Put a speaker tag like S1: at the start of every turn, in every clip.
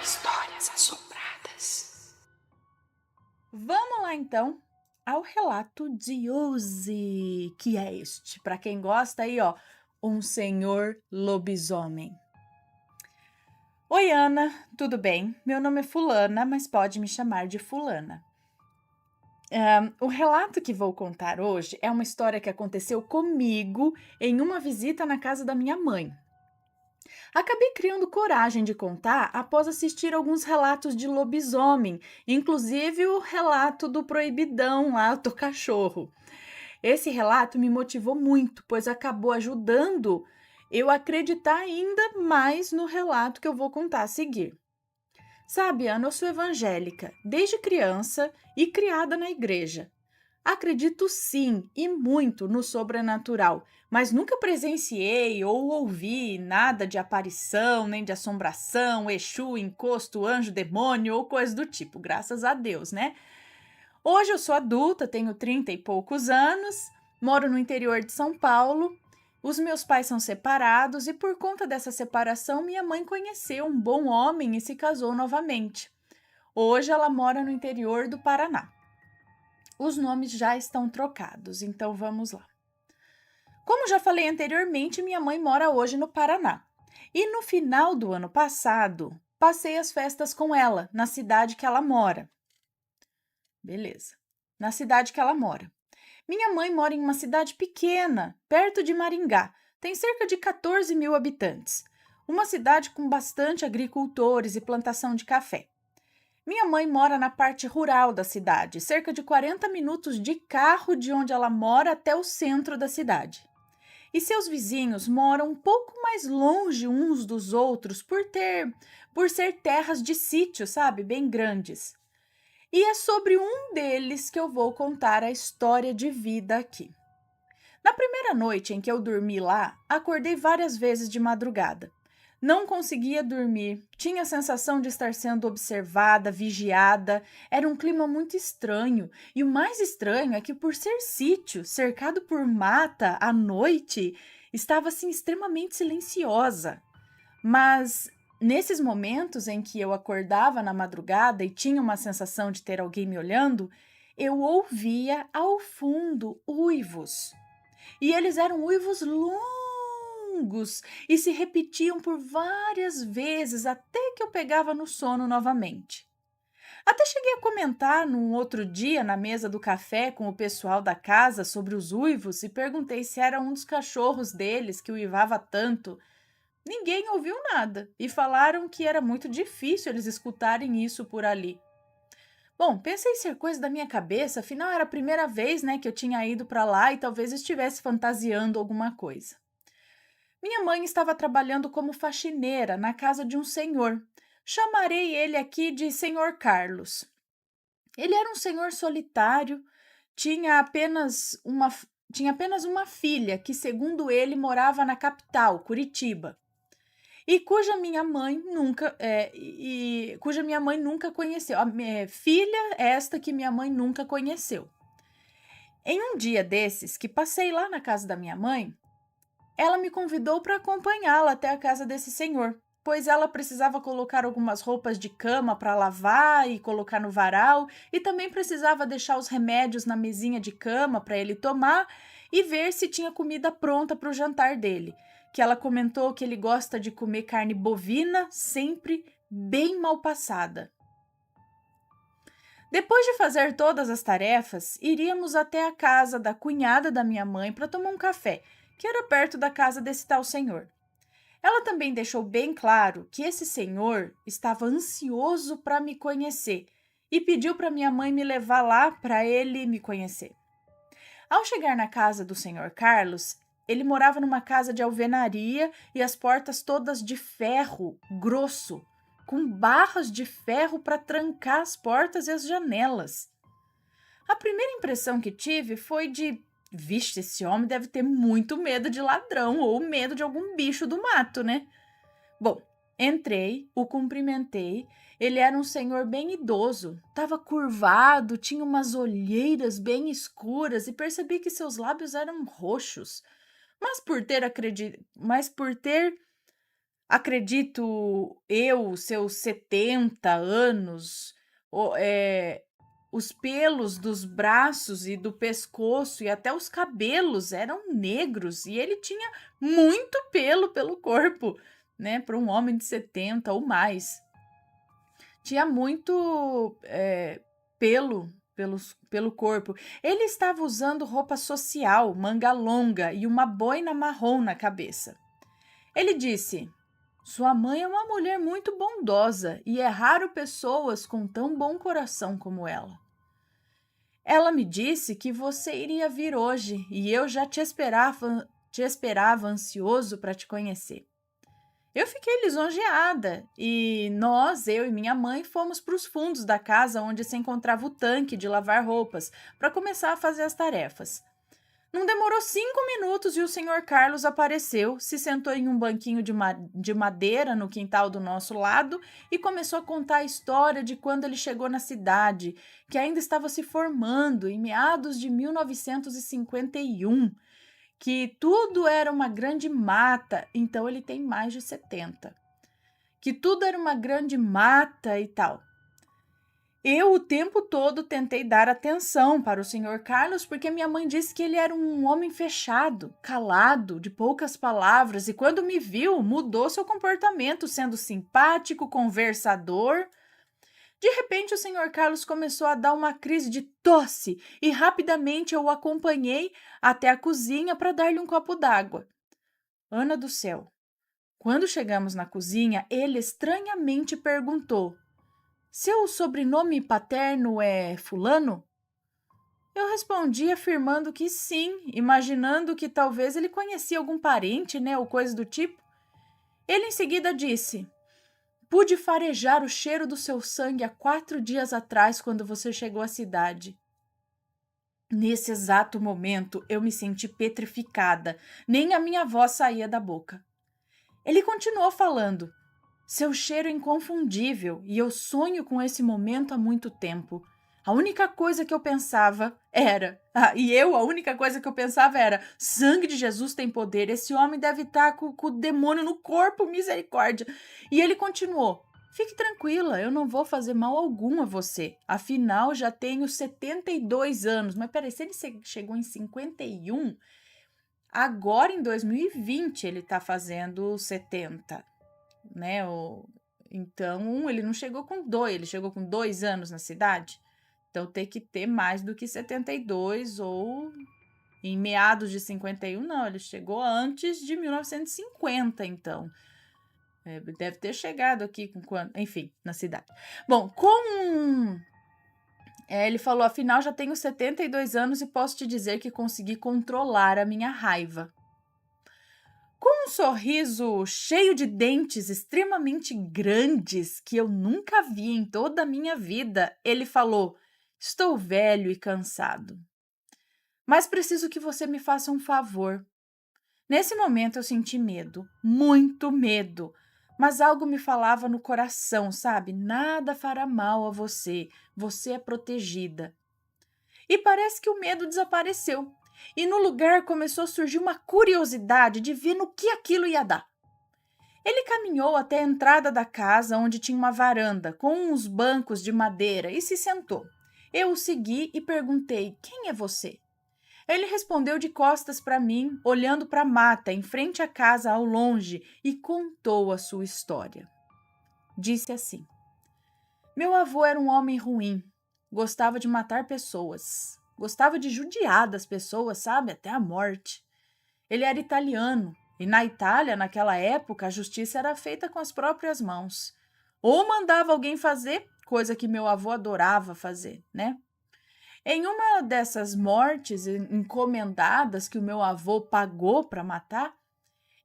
S1: Histórias assombradas.
S2: Vamos lá então ao relato de hoje, que é este, para quem gosta aí, ó, um senhor lobisomem. Oi, Ana, tudo bem? Meu nome é Fulana, mas pode me chamar de Fulana. O relato que vou contar hoje é uma história que aconteceu comigo em uma visita na casa da minha mãe. Acabei criando coragem de contar após assistir alguns relatos de lobisomem, inclusive o relato do proibidão lá do cachorro. Esse relato me motivou muito, pois acabou ajudando eu a acreditar ainda mais no relato que eu vou contar a seguir. Sabe, Ana, eu sou evangélica desde criança e criada na igreja. Acredito sim e muito no sobrenatural, mas nunca presenciei ou ouvi nada de aparição, nem de assombração, Exu, encosto, anjo, demônio ou coisa do tipo, graças a Deus, né? Hoje eu sou adulta, tenho 30 e poucos anos, moro no interior de São Paulo. Os meus pais são separados e por conta dessa separação, minha mãe conheceu um bom homem e se casou novamente. Hoje ela mora no interior do Paraná. Os nomes já estão trocados, então vamos lá. Como já falei anteriormente, minha mãe mora hoje no Paraná. E no final do ano passado, passei as festas com ela, na cidade que ela mora. Beleza. Na cidade que ela mora. Minha mãe mora em uma cidade pequena, perto de Maringá. Tem cerca de 14 mil habitantes. Uma cidade com bastante agricultores e plantação de café. Minha mãe mora na parte rural da cidade, cerca de 40 minutos de carro de onde ela mora até o centro da cidade. E seus vizinhos moram um pouco mais longe uns dos outros por ser terras de sítio, sabe, bem grandes. E é sobre um deles que eu vou contar a história de vida aqui. Na primeira noite em que eu dormi lá, acordei várias vezes de madrugada. Não conseguia dormir, tinha a sensação de estar sendo observada, vigiada, era um clima muito estranho. E o mais estranho é que, por ser sítio, cercado por mata, à noite, estava assim extremamente silenciosa. Mas nesses momentos em que eu acordava na madrugada e tinha uma sensação de ter alguém me olhando, eu ouvia ao fundo uivos. E eles eram uivos longos e se repetiam por várias vezes até que eu pegava no sono novamente. Até cheguei a comentar num outro dia na mesa do café com o pessoal da casa sobre os uivos e perguntei se era um dos cachorros deles que uivava tanto. Ninguém ouviu nada e falaram que era muito difícil eles escutarem isso por ali. Bom, pensei ser coisa da minha cabeça, afinal era a primeira vez, né, que eu tinha ido para lá e talvez estivesse fantasiando alguma coisa. Minha mãe estava trabalhando como faxineira na casa de um senhor. Chamarei ele aqui de Senhor Carlos. Ele era um senhor solitário, tinha apenas uma, tinha apenas uma filha que, segundo ele, morava na capital, Curitiba, e cuja minha mãe nunca conheceu. Filha esta que minha mãe nunca conheceu. Em um dia desses que passei lá na casa da minha mãe, ela me convidou para acompanhá-la até a casa desse senhor, pois ela precisava colocar algumas roupas de cama para lavar e colocar no varal, e também precisava deixar os remédios na mesinha de cama para ele tomar e ver se tinha comida pronta para o jantar dele, que ela comentou que ele gosta de comer carne bovina, sempre bem mal passada. Depois de fazer todas as tarefas, iríamos até a casa da cunhada da minha mãe para tomar um café, que era perto da casa desse tal senhor. Ela também deixou bem claro que esse senhor estava ansioso para me conhecer e pediu para minha mãe me levar lá para ele me conhecer. Ao chegar na casa do senhor Carlos, ele morava numa casa de alvenaria e as portas todas de ferro grosso, com barras de ferro para trancar as portas e as janelas. A primeira impressão que tive foi de: vixe, esse homem deve ter muito medo de ladrão ou medo de algum bicho do mato, né? Bom, entrei, o cumprimentei. Ele era um senhor bem idoso, estava curvado, tinha umas olheiras bem escuras e percebi que seus lábios eram roxos. Mas por ter acredito eu, seus 70 anos, o- é, os pelos dos braços e do pescoço e até os cabelos eram negros e ele tinha muito pelo corpo, né? Para um homem de 70 ou mais. Tinha muito pelo corpo. Ele estava usando roupa social, manga longa e uma boina marrom na cabeça. Ele disse: Sua mãe é uma mulher muito bondosa e é raro pessoas com tão bom coração como ela. Ela me disse que você iria vir hoje e eu já te esperava ansioso para te conhecer. Eu fiquei lisonjeada e eu e minha mãe, fomos para os fundos da casa onde se encontrava o tanque de lavar roupas para começar a fazer as tarefas. Não demorou 5 minutos e o senhor Carlos apareceu, se sentou em um banquinho de madeira no quintal do nosso lado e começou a contar a história de quando ele chegou na cidade, que ainda estava se formando em meados de 1951, que tudo era uma grande mata, então ele tem mais de 70, que tudo era uma grande mata e tal. Eu o tempo todo tentei dar atenção para o senhor Carlos porque minha mãe disse que ele era um homem fechado, calado, de poucas palavras e quando me viu mudou seu comportamento, sendo simpático, conversador. De repente o senhor Carlos começou a dar uma crise de tosse e rapidamente eu o acompanhei até a cozinha para dar-lhe um copo d'água. Ana do céu! Quando chegamos na cozinha, ele estranhamente perguntou: Seu sobrenome paterno é Fulano? Eu respondi afirmando que sim, imaginando que talvez ele conhecia algum parente, né, ou coisa do tipo. Ele em seguida disse: Pude farejar o cheiro do seu sangue há 4 dias atrás, quando você chegou à cidade. Nesse exato momento, eu me senti petrificada, nem a minha voz saía da boca. Ele continuou falando: Seu cheiro é inconfundível e eu sonho com esse momento há muito tempo. A única coisa que eu pensava era, a única coisa que eu pensava era: sangue de Jesus tem poder, esse homem deve estar com o demônio no corpo, misericórdia. E ele continuou: Fique tranquila, eu não vou fazer mal algum a você. Afinal, já tenho 72 anos. Mas peraí, se ele chegou em 51, agora em 2020 ele está fazendo 70, né? Então, ele não chegou com 2, ele chegou com 2 anos na cidade. Então, tem que ter mais do que 72 ou em meados de 51, não, ele chegou antes de 1950, então. Deve ter chegado aqui com quando, enfim, na cidade. Bom, ele falou, afinal, já tenho 72 anos e posso te dizer que consegui controlar a minha raiva. Com um sorriso cheio de dentes extremamente grandes que eu nunca vi em toda a minha vida, ele falou: Estou velho e cansado. Mas preciso que você me faça um favor. Nesse momento eu senti medo, muito medo. Mas algo me falava no coração, sabe? Nada fará mal a você. Você é protegida. E parece que o medo desapareceu. E no lugar começou a surgir uma curiosidade de ver no que aquilo ia dar. Ele caminhou até a entrada da casa, onde tinha uma varanda com uns bancos de madeira, e se sentou. Eu o segui e perguntei: Quem é você? Ele respondeu de costas para mim, olhando para a mata em frente à casa ao longe, e contou a sua história. Disse assim: Meu avô era um homem ruim, gostava de matar pessoas, gostava de judiar das pessoas, sabe, até a morte. Ele era italiano, e na Itália, naquela época, a justiça era feita com as próprias mãos. Ou mandava alguém fazer, coisa que meu avô adorava fazer, né? Em uma dessas mortes encomendadas que o meu avô pagou para matar,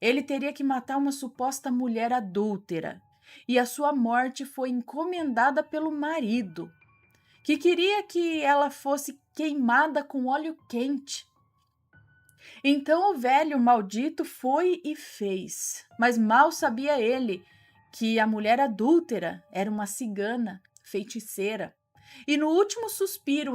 S2: ele teria que matar uma suposta mulher adúltera. E a sua morte foi encomendada pelo marido, que queria que ela fosse queimada com óleo quente. Então o velho maldito foi e fez, mas mal sabia ele que a mulher adúltera era uma cigana, feiticeira. E no último suspiro,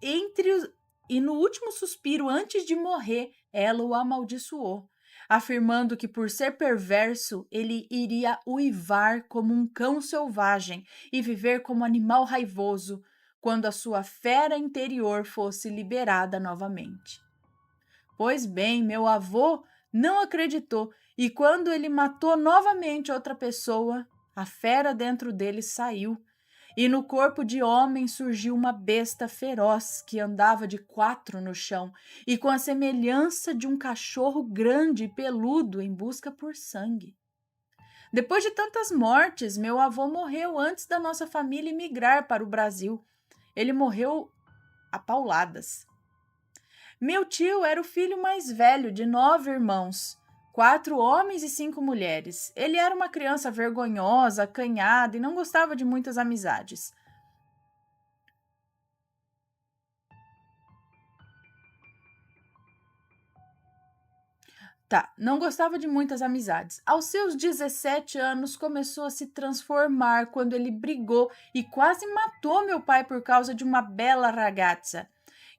S2: entre os- e no último suspiro antes de morrer, ela o amaldiçoou. afirmando que por ser perverso ele iria uivar como um cão selvagem e viver como animal raivoso quando a sua fera interior fosse liberada novamente. Pois bem, meu avô não acreditou e quando ele matou novamente outra pessoa, a fera dentro dele saiu e no corpo de homem surgiu uma besta feroz que andava de quatro no chão e com a semelhança de um cachorro grande e peludo em busca por sangue. Depois de tantas mortes, meu avô morreu antes da nossa família emigrar para o Brasil. Ele morreu a pauladas. Meu tio era o filho mais velho de 9 irmãos, 4 homens e 5 mulheres. Ele era uma criança vergonhosa, acanhada e não gostava de muitas amizades. Não gostava de muitas amizades. Aos seus 17 anos, começou a se transformar quando ele brigou e quase matou meu pai por causa de uma bela ragazza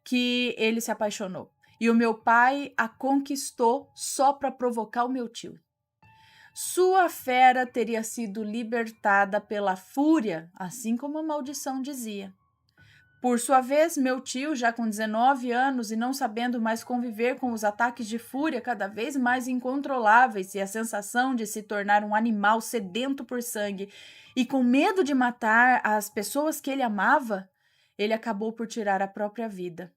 S2: que ele se apaixonou. E o meu pai a conquistou só para provocar o meu tio. Sua fera teria sido libertada pela fúria, assim como a maldição dizia. Por sua vez, meu tio, já com 19 anos e não sabendo mais conviver com os ataques de fúria cada vez mais incontroláveis e a sensação de se tornar um animal sedento por sangue e com medo de matar as pessoas que ele amava, ele acabou por tirar a própria vida.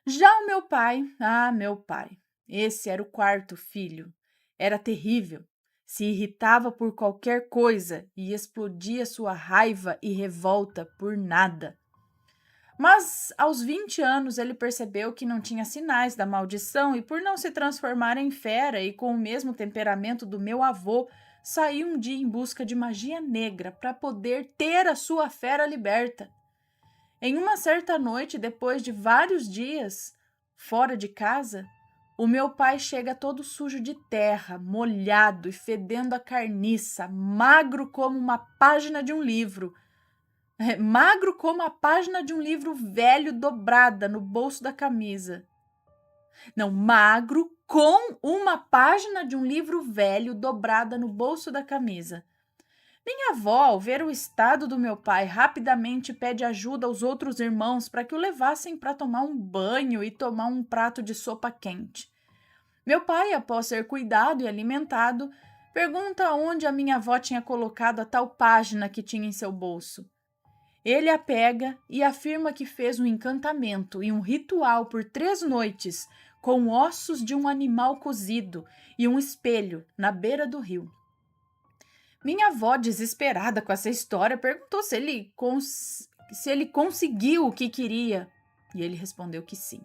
S2: Já o meu pai, esse era o quarto filho. Era terrível. Se irritava por qualquer coisa e explodia sua raiva e revolta por nada. Mas aos 20 anos ele percebeu que não tinha sinais da maldição e por não se transformar em fera e com o mesmo temperamento do meu avô, saiu um dia em busca de magia negra para poder ter a sua fera liberta. Em uma certa noite, depois de vários dias fora de casa, o meu pai chega todo sujo de terra, molhado e fedendo a carniça, magro como uma página de um livro. Magro como a página de um livro velho dobrada no bolso da camisa. Não, magro com uma página de um livro velho dobrada no bolso da camisa. Minha avó, ao ver o estado do meu pai, rapidamente pede ajuda aos outros irmãos para que o levassem para tomar um banho e tomar um prato de sopa quente. Meu pai, após ser cuidado e alimentado, pergunta onde a minha avó tinha colocado a tal página que tinha em seu bolso. Ele a pega e afirma que fez um encantamento e um ritual por 3 noites com ossos de um animal cozido e um espelho na beira do rio. Minha avó, desesperada com essa história, perguntou se ele conseguiu o que queria e ele respondeu que sim.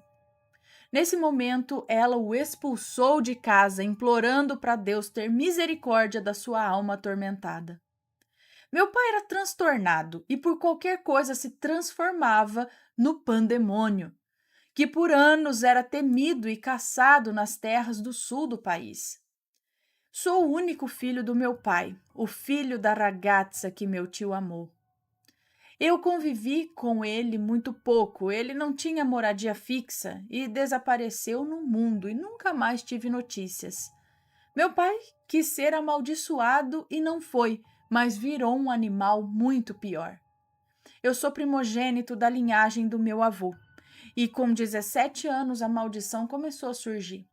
S2: Nesse momento, ela o expulsou de casa, implorando para Deus ter misericórdia da sua alma atormentada. Meu pai era transtornado e por qualquer coisa se transformava no pandemônio, que por anos era temido e caçado nas terras do sul do país. Sou o único filho do meu pai, o filho da ragazza que meu tio amou. Eu convivi com ele muito pouco, ele não tinha moradia fixa e desapareceu no mundo e nunca mais tive notícias. Meu pai quis ser amaldiçoado e não foi, mas virou um animal muito pior. Eu sou primogênito da linhagem do meu avô e com 17 anos a maldição começou a surgir.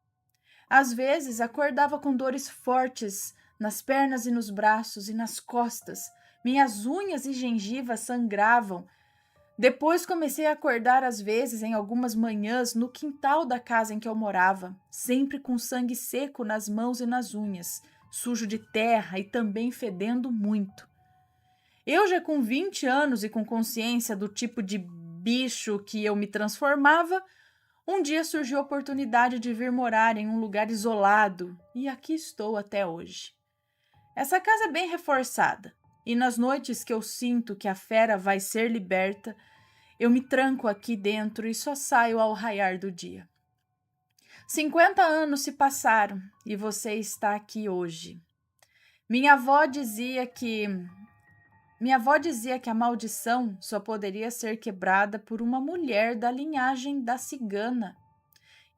S2: Às vezes acordava com dores fortes nas pernas e nos braços e nas costas. Minhas unhas e gengivas sangravam. Depois comecei a acordar às vezes em algumas manhãs no quintal da casa em que eu morava, sempre com sangue seco nas mãos e nas unhas, sujo de terra e também fedendo muito. Eu já com 20 anos e com consciência do tipo de bicho que eu me transformava, um dia surgiu a oportunidade de vir morar em um lugar isolado e aqui estou até hoje. Essa casa é bem reforçada e nas noites que eu sinto que a fera vai ser liberta, eu me tranco aqui dentro e só saio ao raiar do dia. 50 anos se passaram e você está aqui hoje. Minha avó dizia que a maldição só poderia ser quebrada por uma mulher da linhagem da cigana.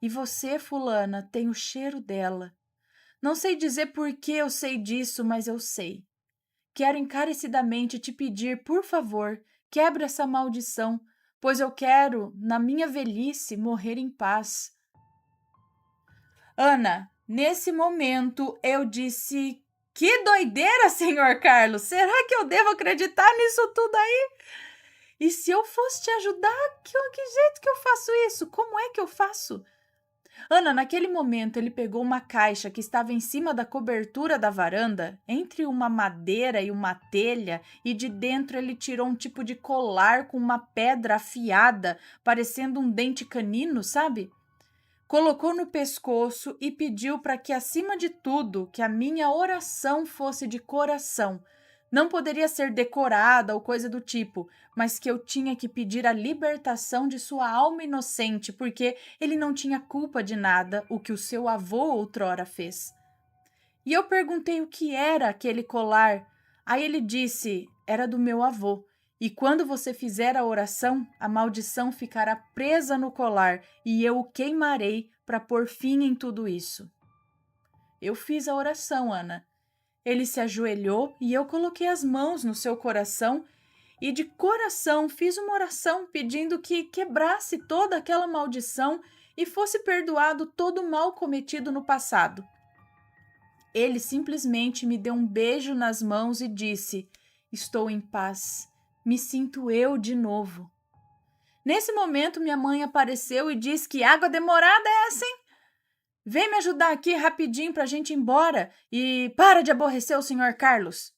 S2: E você, fulana, tem o cheiro dela. Não sei dizer por que eu sei disso, mas eu sei. Quero encarecidamente te pedir, por favor, quebre essa maldição, pois eu quero, na minha velhice, morrer em paz. Ana, nesse momento eu disse: que doideira, senhor Carlos! Será que eu devo acreditar nisso tudo aí? E se eu fosse te ajudar, que jeito que eu faço isso? Como é que eu faço? Ana, naquele momento, ele pegou uma caixa que estava em cima da cobertura da varanda, entre uma madeira e uma telha, e de dentro ele tirou um tipo de colar com uma pedra afiada, parecendo um dente canino, sabe? Colocou no pescoço e pediu para que, acima de tudo, que a minha oração fosse de coração. Não poderia ser decorada ou coisa do tipo, mas que eu tinha que pedir a libertação de sua alma inocente, porque ele não tinha culpa de nada, o que o seu avô outrora fez. E eu perguntei o que era aquele colar. Aí ele disse: era do meu avô. E quando você fizer a oração, a maldição ficará presa no colar e eu o queimarei para pôr fim em tudo isso. Eu fiz a oração, Ana. Ele se ajoelhou e eu coloquei as mãos no seu coração e de coração fiz uma oração pedindo que quebrasse toda aquela maldição e fosse perdoado todo o mal cometido no passado. Ele simplesmente me deu um beijo nas mãos e disse: estou em paz, me sinto eu de novo. Nesse momento minha mãe apareceu e disse: que água demorada é essa, hein? Vem me ajudar aqui rapidinho para a gente ir embora e para de aborrecer o senhor Carlos.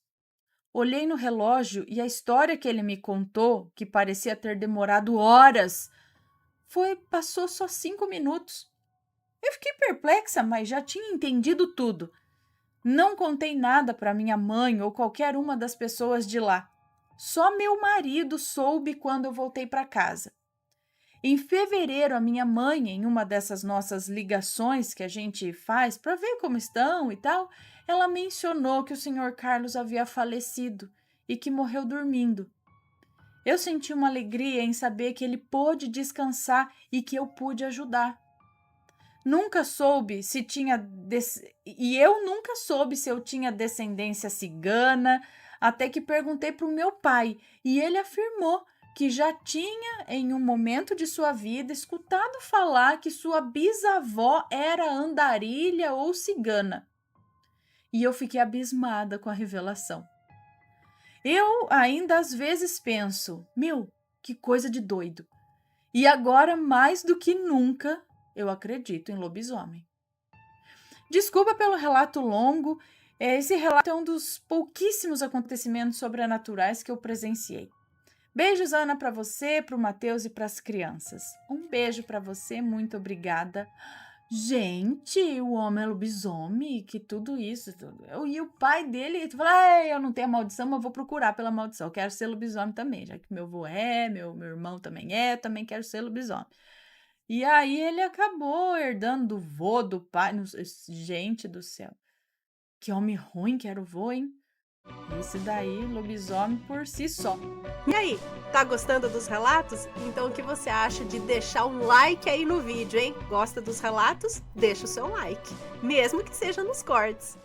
S2: Olhei no relógio e a história que ele me contou, que parecia ter demorado horas, passou só 5 minutos. Eu fiquei perplexa, mas já tinha entendido tudo. Não contei nada para minha mãe ou qualquer uma das pessoas de lá. Só meu marido soube quando eu voltei para casa. Em fevereiro, a minha mãe, em uma dessas nossas ligações que a gente faz para ver como estão e tal, ela mencionou que o senhor Carlos havia falecido e que morreu dormindo. Eu senti uma alegria em saber que ele pôde descansar e que eu pude ajudar. Nunca soube se tinha e eu nunca soube se eu tinha descendência cigana, até que perguntei para o meu pai e ele afirmou que já tinha, em um momento de sua vida, escutado falar que sua bisavó era andarilha ou cigana. E eu fiquei abismada com a revelação. Eu ainda às vezes penso: meu, que coisa de doido. E agora, mais do que nunca, eu acredito em lobisomem. Desculpa pelo relato longo, esse relato é um dos pouquíssimos acontecimentos sobrenaturais que eu presenciei. Beijos, Ana, para você, para o Matheus e para as crianças. Um beijo para você, muito obrigada. Gente, o homem é lobisomem, que tudo isso. E o pai dele fala: eu não tenho a maldição, mas vou procurar pela maldição. Eu quero ser lobisomem também, já que meu avô é, meu irmão também é, também quero ser lobisomem. E aí ele acabou herdando do vô, do pai. Gente do céu, que homem ruim que era o vô, hein? Esse daí, lobisomem por si só.
S3: E aí, tá gostando dos relatos? Então o que você acha de deixar um like aí no vídeo, hein? Gosta dos relatos? Deixa o seu like, mesmo que seja nos cortes.